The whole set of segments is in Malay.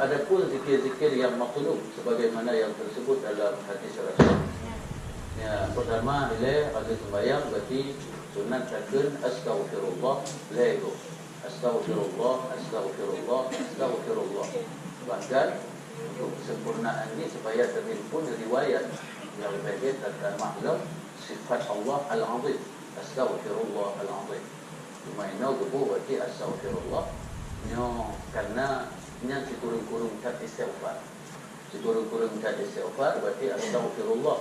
Adapun zikir-zikir yang matlub sebagaimana yang tersebut dalam hadis Rasul. Ya, pertama ialah pada sembahyang berarti sunatkan astaghfirullah lego. Astaghfirullah, astaghfirullah, astaghfirullah. Bahkan untuk kesempurnaan ini supaya terhimpun riwayat yang berkaitan tentang makhluk sifat Allah Al-Azim. Astaghfirullah Al-Azim. Cuma ini gebu berarti astaghfirullah. Karena yang dikurung-kurung kat istighfar. Dikurung-kurung kat istighfar berarti astaghfirullah.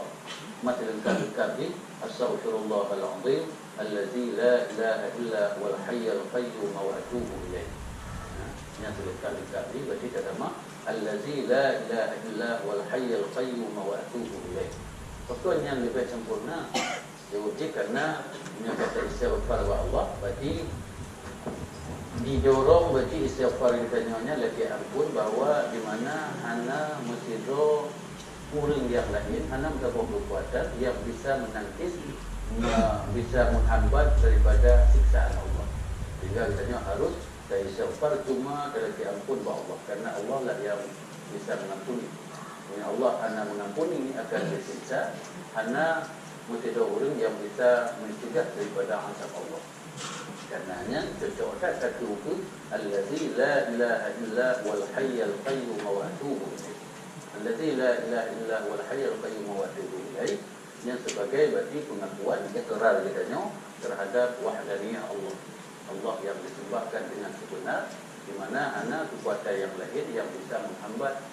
Mati lengkap-lengkap ni astaghfirullah al-azim allazi la ilaha illa wal hayyul qayyum wa atubu ilaih. Yang lengkap-lengkap ni berarti kata mak allazi la ilaha illa wal hayyul qayyum wa atubu ilaih. Pokok yang lebih sempurna diuji karena yang kata istighfar wa Allah berarti didorong berarti istighfar ditanyanya lagi ampun bahawa di mana hana mestido kurang yang lain hana mendapat kekuatan yang bisa menangkis bisa menghambat daripada siksaan Allah. Sehingga ditanya harus dari istighfar cuma lagi ampun bahawa Allah karena Allah lah yang bisa mengampuni. Allah hana mengampuni akan disiksa hana mestido orang yang bisa mencegah daripada azab Allah. Karenanya cocokkan satu itu allazi la ilaha illa wal hayyul qayyum wa atubu ilaih. Allazi la ilaha illa wal hayyul qayyum wa atubu ilaih yang sebagai berarti pengakuan ikrar katanya terhadap wahdaniyah Allah. Allah yang disembahkan dengan sebenar di mana hanya kekuatan yang lain yang bisa menghambat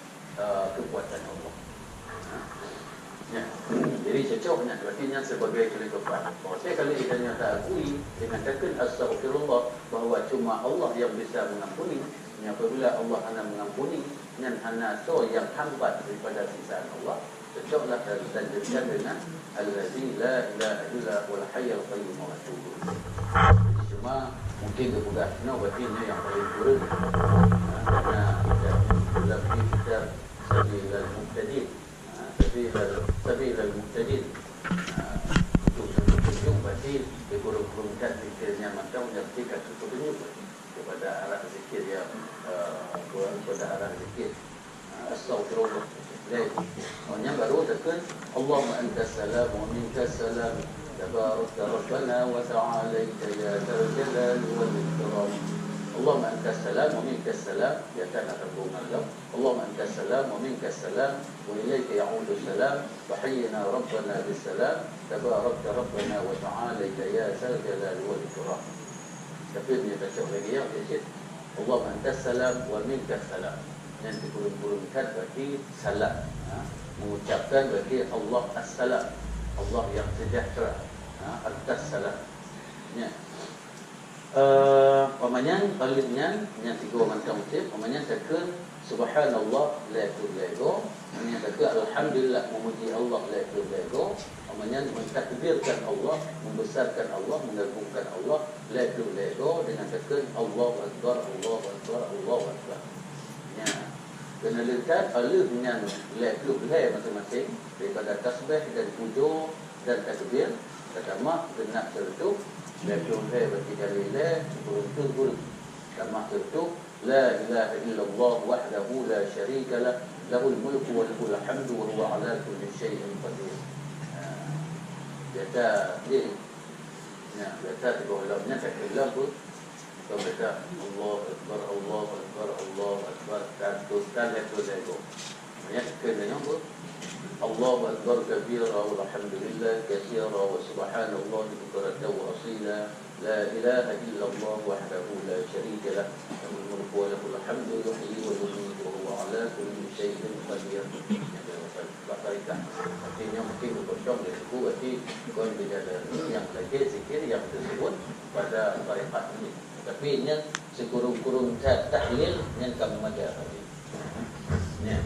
kekuatan Allah. Ya. Jadi cocoknya berarti sebagai kelengkapan. Maksudnya kalau kita nyata akui dengan kata astaghfirullah bahawa cuma Allah yang bisa mengampuni. Apabila Allah hanya mengampuni dan hanya so yang hambat daripada siksaan Allah, cocoklah dan lanjutkan dengan allazi la ilaha illa wal hayyul qayyum wa atubu. Cuma mungkin kebuka berarti ini yang paling kurang. Karena dalam kita sabilal muqtadin sabilal muqtadin untuk petunjuk berarti dikurung-kurungkan zikirnya macam menyaksikan petunjuk kepada arah zikir yang kepada arah zikir astaghfirullah. Maknanya baru tekan Allahumma antas salam wa minkas salam tabarakta rabbana wa ta'alaita ya dzal jalali wal ikram. Allahumma antas salam wa minkas salam ya kana rabbuna Allahumma antas salam wa minkas salam wa ilayka ya'udu salam wa hayyina rabbana bis salam tabarakta rabbana wa ta'alaita ya dzal jalali wal ikram. Tapi dia baca lagi yang dia Allahumma antas salam wa minkas salam. Yang dikurung-kurungkan berarti salam. Mengucapkan berarti Allah as-salam. Allah yang sejahtera. Atas salam. Ya. Pamanyan palingan yang tiga macam tip pamanyan tekan subhanallah la ilaha pamanyan tekan alhamdulillah memuji Allah la ilaha pamanyan mentakbirkan Allah membesarkan Allah mengagungkan Allah la ilaha dengan tekan Allahu akbar Allahu akbar Allahu akbar. Ya. Kena letak alif dengan la ilaha masing-masing daripada tasbih dan puja dan takbir kata mak kena tertutup. La ilaha berarti dari la turun sama tertutup la ilaha illallah wahdahu la syarika lah lahul mulku wa lahul hamdu wa huwa ala kulli syai'in qadir. Kata dia kata tiga ulama kata lagu kau kata Allah akbar Allah akbar Allah akbar teruskan itu lego. Banyak kena tu الله أكبر كبيرا والحمد لله كثيرا وسبحان الله بكرة وأصيلا لا إله إلا الله وحده لا شريك له له الملك وله الحمد يحيي ويميت وهو على كل شيء قدير. Artinya mungkin berkosong dari buku berarti kau berjalan yang lagi zikir yang tersebut pada tarikat ini. Tapi ini sekurung-kurung tahlil yang kamu majar tadi. Ya.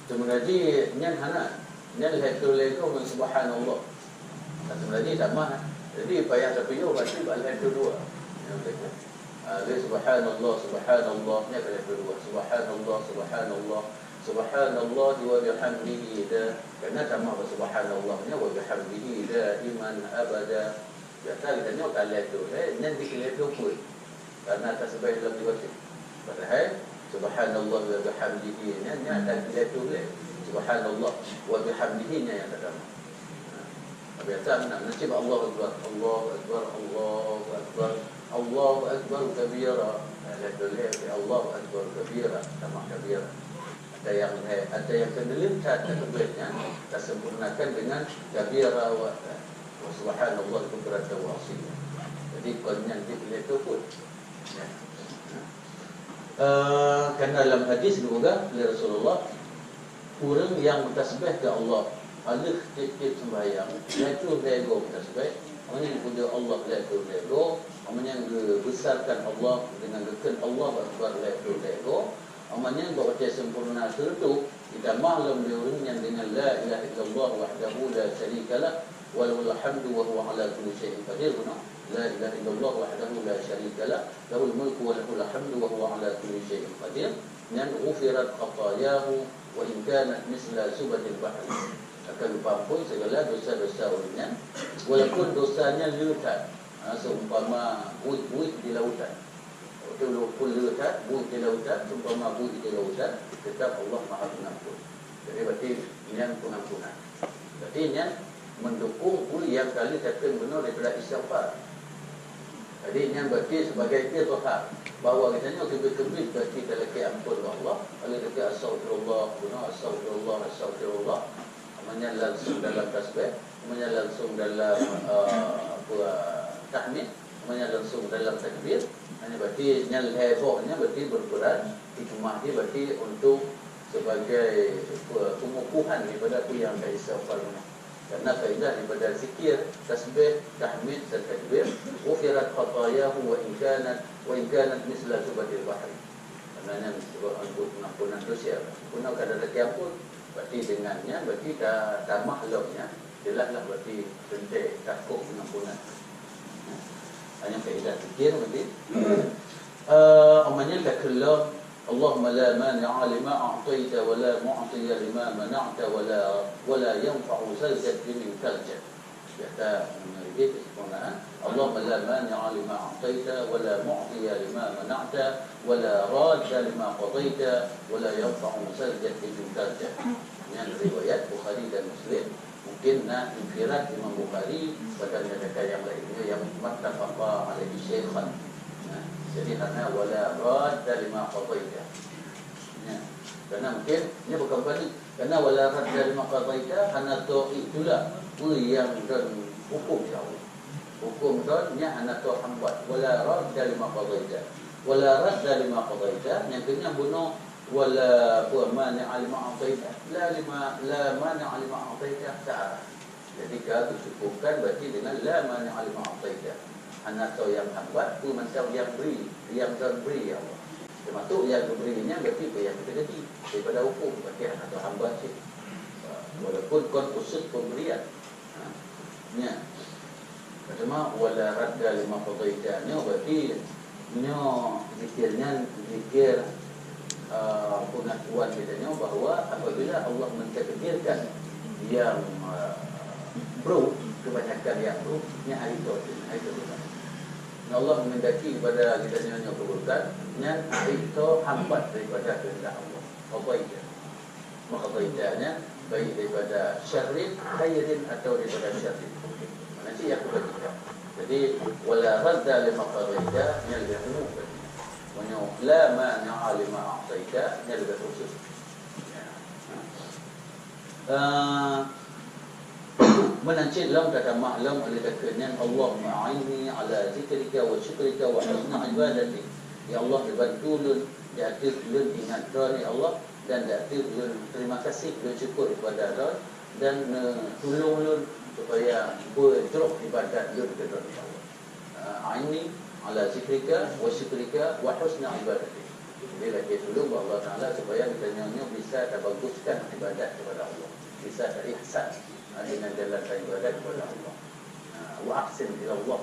Sebenarnya nyan hana nyan lehetul subhanallah. Sebenarnya sama. Jadi payah tapi yo berarti alhamdulillah. Yang betul. Subhanallah, subhanallah, ni kali kedua. Subhanallah, subhanallah, subhanallah wa bihamdihi da. Kena tambah subhanallahnya wa bihamdihi daiman abada. Biasa kita ni kalau tu, nanti kita tu pun. Karena tasbih dalam dibaca. Padahal subhanallah wa bihamdihi ni ada kita tu le. Subhanallah wa bihamdihi nya yang pertama. Biasa nak nasib Allahu akbar, Allahu akbar, Allahu akbar. Allahu akbar kabira. Allahu akbar kabira, sama kabira. Ada yang kedelim tak kebeliknya, kita sempurnakan dengan kabira wa subhanallah bukratan wa asila. Jadi konnya itu pun. Ya. Karena dalam hadis juga oleh Rasulullah, orang yang bertasbih ke Allah, alif titik sembahyang, itu lego bertasbih. Orang yang puja Allah lego lego, orang yang besarkan Allah dengan gekan Allah akbar lego. Orang yang baca sempurna itu kita maklum dia orang yang dengan la ilaha illallah wahdahu la syarikalah walahul hamdu wa huwa ala kulli syai'in qadir. La ilaha illallah wahdahu la syarikalah lahul mulku wa lahul hamdu wa huwa ala kulli syai'in qadir. Yang ghufirat khatayahu wa in kanat misla subadil bahri. Akan diampuni segala dosa-dosa orangnya walaupun dosanya lautan. Seumpama buih-buih di lautan. Walaupun lautan, buih di lautan, seumpama buih di lautan, tetap Allah Maha Pengampun. Jadi berarti yang pengampunan. Berarti yang mendukung yang kali kata benar daripada istighfar. Jadi yang berarti sebagai izhar bahawa katanya kebit-kebit berarti kalau ke ampun Allah, kalau kata astagfirullah, guna astagfirullah, astagfirullah. Namanya langsung dalam tasbih, namanya langsung dalam tahmid, namanya langsung dalam takbir. Ini berarti yang hebohnya berarti berperan hikmah dia berarti untuk sebagai pengukuhan daripada apa yang dari istighfar. Karena faedah daripada zikir, tasbih, tahmid dan takbir, ghufirat khatayahu wa in kanat misla subadil bahri. Karena untuk pengampunan dosa. Kuna kadang-kadang diampun berarti dengannya berarti dah makhluknya jelaslah berarti penting takut pengampunan. Hanya faedah zikir berarti amanya kalam Allahumma la mani'a lima a'taita wa la mu'tiya lima mana'ta wa la yanfa'u zalzat minkal jad. Kata menjadi kesempurnaan Allahumma la mani'a lima a'taita wa la mu'tiya lima mana'ta wa la radda lima qadaita wa la yanfa'u zalzat minkal jad. Yang riwayat Bukhari dan Muslim. Mungkin infirat Imam Bukhari pada kata yang lainnya yang muttafaqa alaihi syaikhan. Jadi karena wala radda lima qadaita. Ya. Karena mungkin ini bukan balik. Karena wala radda lima qadaita karena tu itulah yang dan hukum ya Allah. Hukum dan anak tu hambat. Wala radda lima qadaita. Wala radda lima qadaita yang kena bunuh wala mani'a lima a'taita. La mani'a lima a'taita ta'ala. Jadi kalau dicukupkan berarti dengan la mani'a lima a'taita. Anak tahu yang hambat, tu macam yang beri, yang terberi ya Allah. Termasuk yang berinya berarti yang kita jadi daripada hukum berarti anak tahu hambat sih. Walaupun kon usut pemberian. Ya. Pertama wala radda lima qadaitanya berarti zikirnya zikir pengakuan kitanya bahawa apabila Allah mentakdirkan yang bro kebanyakan yang bro nya hari itu. Allah menghendaki kepada kita nyonya kabulkan yang itu hambat daripada kehendak Allah. Apa itu? Maka baiknya baik daripada syarrin, khairin atau daripada syarrin. Nanti yang ketiga. Jadi wala radda lima qadaita yang lebih umum. Wa la mani'a lima a'taita yang lebih khusus. Menancit lam kata maklum oleh katanya Allah ma'ini ala zikrika wa syukrika wa husna ibadati. Ya Allah dibantu lun diatir lun ingat ni Allah dan diatir lun terima kasih lun syukur kepada Allah dan tolong lun supaya berjeruk ibadat lun kepada Allah. Aini ala zikrika wa syukrika wa husna ibadati. Jadi lagi tolong Allah Taala supaya kita nyonya bisa baguskan ibadat kepada Allah. Bisa ihsan dengan jalan ibadat kepada Allah. Wa ahsin ila Allah.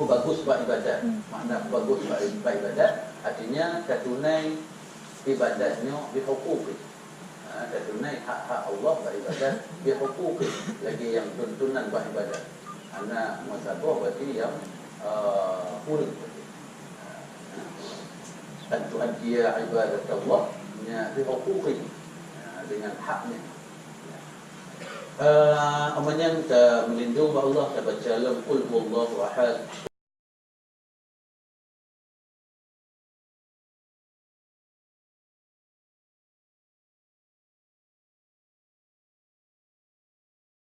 bagus buat ibadat. Makna bagus buat ibadat artinya ketunai ibadatnya bihuquqi. Ketunai hak-hak Allah buat ibadat bihuquqi. Lagi yang tuntunan buat ibadat. Ana mazhabah berarti yang kurang berarti. Tu'addiya ibadat Allah bihuquqi, dengan haknya. Amannya kita melindungi Allah, kita baca dalam qul huwallahu ahad